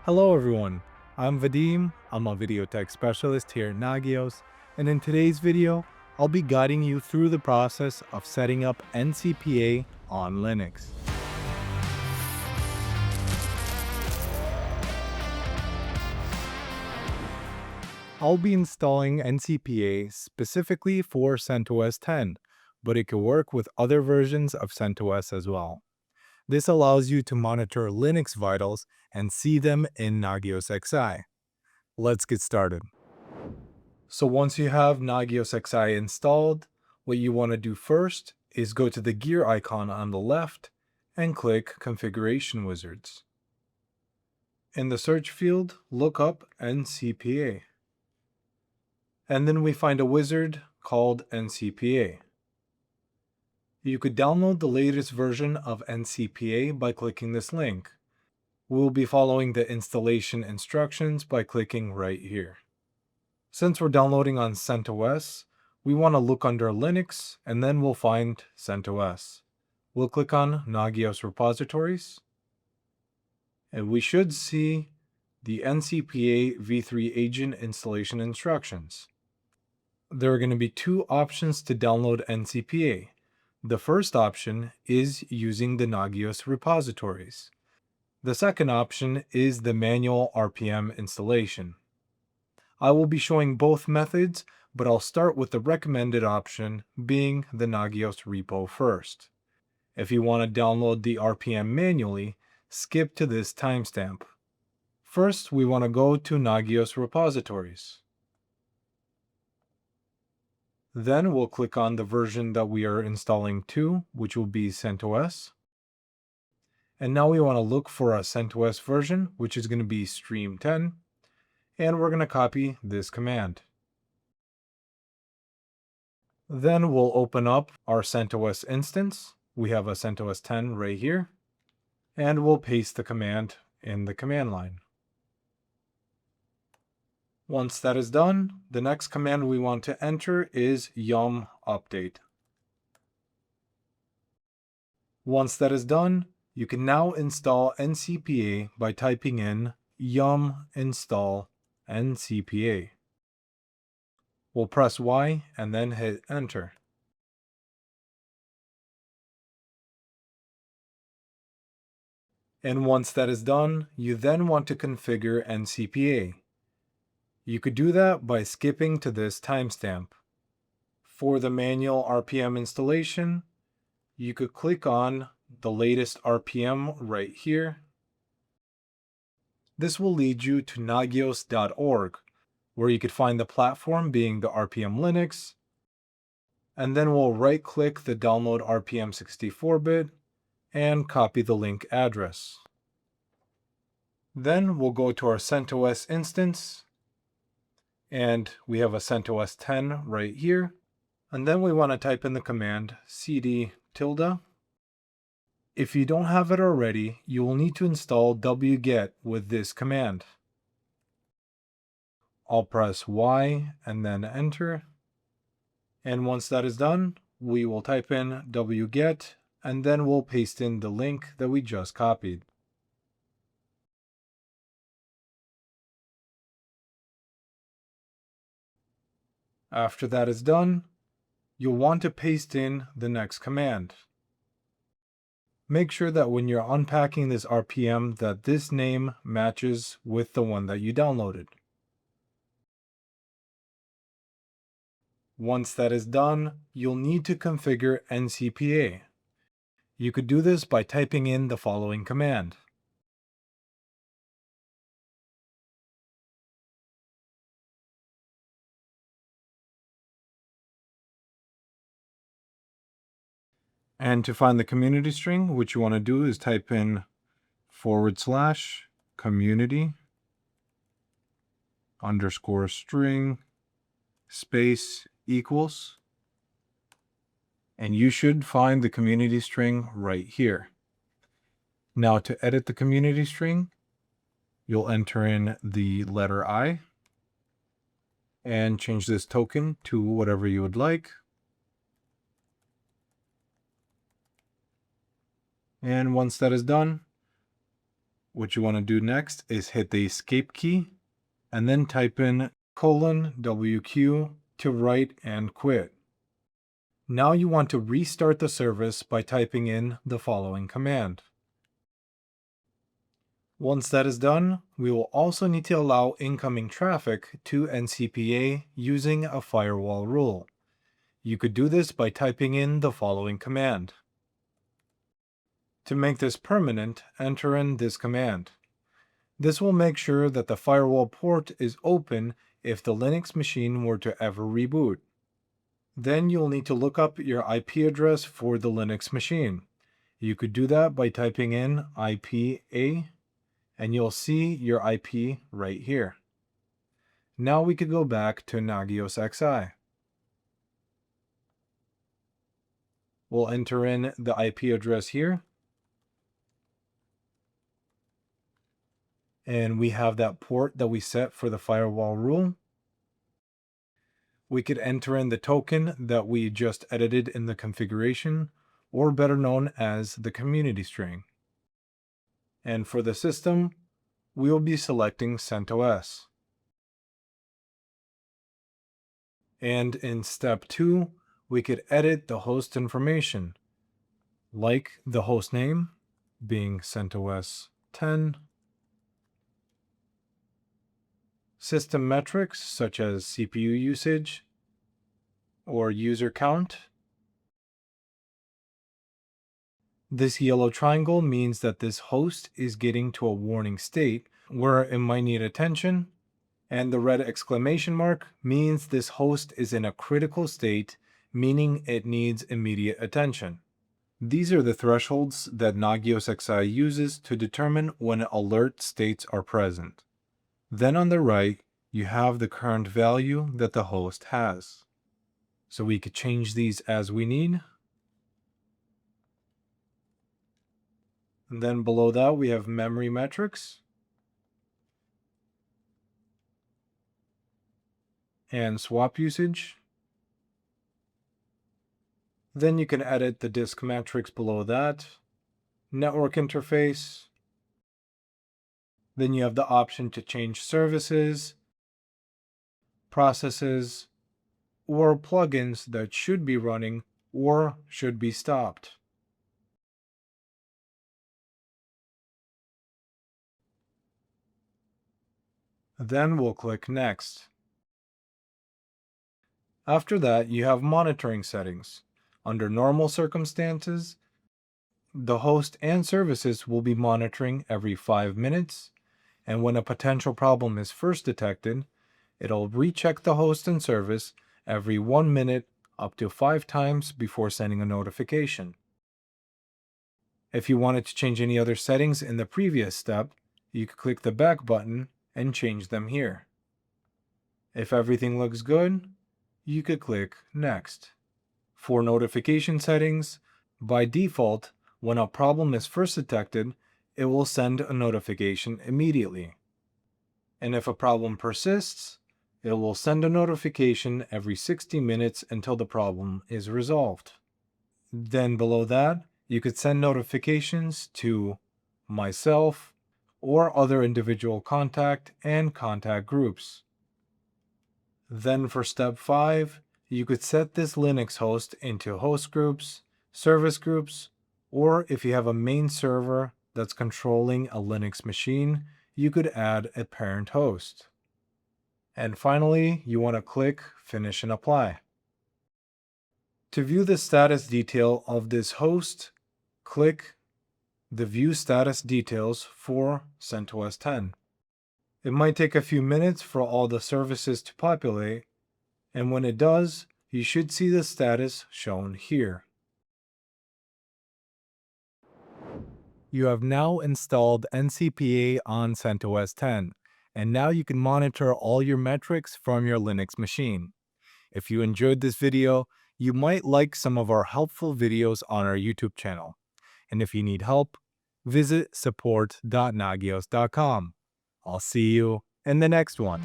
Hello everyone, I'm Vadim, I'm a video tech specialist here at Nagios, and in today's video, I'll be guiding you through the process of setting up NCPA on Linux. I'll be installing NCPA specifically for CentOS 10, but it can work with other versions of CentOS as well. This allows you to monitor Linux vitals and see them in Nagios XI. Let's get started. So once you have Nagios XI installed, what you want to do first is go to the gear icon on the left and click Configuration Wizards. In the search field, look up NCPA. And then we find a wizard called NCPA. You could download the latest version of NCPA by clicking this link. We'll be following the installation instructions by clicking right here. Since we're downloading on CentOS, we want to look under Linux and then we'll find CentOS. We'll click on Nagios repositories and we should see the NCPA v3 agent installation instructions. There are going to be two options to download NCPA. The first option is using the Nagios repositories. The second option is the manual RPM installation. I will be showing both methods, but I'll start with the recommended option being the Nagios repo first. If you want to download the RPM manually, skip to this timestamp. First, we want to go to Nagios repositories. Then we'll click on the version that we are installing to, which will be CentOS. And now we want to look for a CentOS version, which is going to be Stream 10. And we're going to copy this command. Then we'll open up our CentOS instance. We have a CentOS 10 right here. And we'll paste the command in the command line. Once that is done, the next command we want to enter is yum update. Once that is done, you can now install NCPA by typing in yum install NCPA. We'll press Y and then hit enter. And once that is done, you then want to configure NCPA. You could do that by skipping to this timestamp. For the manual RPM installation, you could click on the latest RPM right here. This will lead you to nagios.org, where you could find the platform being the RPM Linux, and then we'll right-click the download RPM 64-bit and copy the link address. Then we'll go to our CentOS instance, and we have a CentOS 10 right here, and then we want to type in the command cd tilde. If you don't have it already, you will need to install wget with this command. I'll press Y and then enter. And once that is done, we will type in wget and then we'll paste in the link that we just copied. After that is done, you'll want to paste in the next command. Make sure that when you're unpacking this RPM that this name matches with the one that you downloaded. Once that is done, you'll need to configure NCPA. You could do this by typing in the following command. And to find the community string, what you want to do is type in /community _string space equals, and you should find the community string right here. Now to edit the community string, you'll enter in the letter I and change this token to whatever you would like. And once that is done, What you want to do next is hit the escape key and then type in :WQ to write and quit. Now you want to restart the service by typing in the following command. Once that is done, we will also need to allow incoming traffic to NCPA using a firewall rule. You could do this by typing in the following command. To make this permanent, enter in this command. This will make sure that the firewall port is open if the Linux machine were to ever reboot. Then you'll need to look up your IP address for the Linux machine. You could do that by typing in IPA, and you'll see your IP right here. Now we could go back to Nagios XI. We'll enter in the IP address here. And we have that port that we set for the firewall rule. We could enter in the token that we just edited in the configuration, or better known as the community string. And for the system, we will be selecting CentOS. And in step 2, we could edit the host information, like the host name being CentOS 10, system metrics such as CPU usage or user count. This yellow triangle means that this host is getting to a warning state where it might need attention, and the red exclamation mark means this host is in a critical state, meaning it needs immediate attention. These are the thresholds that Nagios XI uses to determine when alert states are present. Then on the right, you have the current value that the host has. So we could change these as we need. And then below that, we have memory metrics and swap usage. Then you can edit the disk metrics below that, network interface. Then you have the option to change services, processes, or plugins that should be running or should be stopped. Then we'll click Next. After that, you have monitoring settings. Under normal circumstances, the host and services will be monitoring every 5 minutes, and when a potential problem is first detected, it'll recheck the host and service every 1 minute up to 5 times before sending a notification. If you wanted to change any other settings in the previous step, you could click the back button and change them here. If everything looks good, you could click Next. For notification settings, by default, when a problem is first detected, it will send a notification immediately. And if a problem persists, it will send a notification every 60 minutes until the problem is resolved. Then below that, you could send notifications to myself or other individual contact and contact groups. Then for step 5, you could set this Linux host into host groups, service groups, or if you have a main server that's controlling a Linux machine, you could add a parent host. And finally, you want to click Finish and Apply. To view the status detail of this host, click the View Status Details for CentOS 10. It might take a few minutes for all the services to populate, and when it does, you should see the status shown here. You have now installed NCPA on CentOS 10, and now you can monitor all your metrics from your Linux machine. If you enjoyed this video, you might like some of our helpful videos on our YouTube channel. And if you need help, visit support.nagios.com. I'll see you in the next one.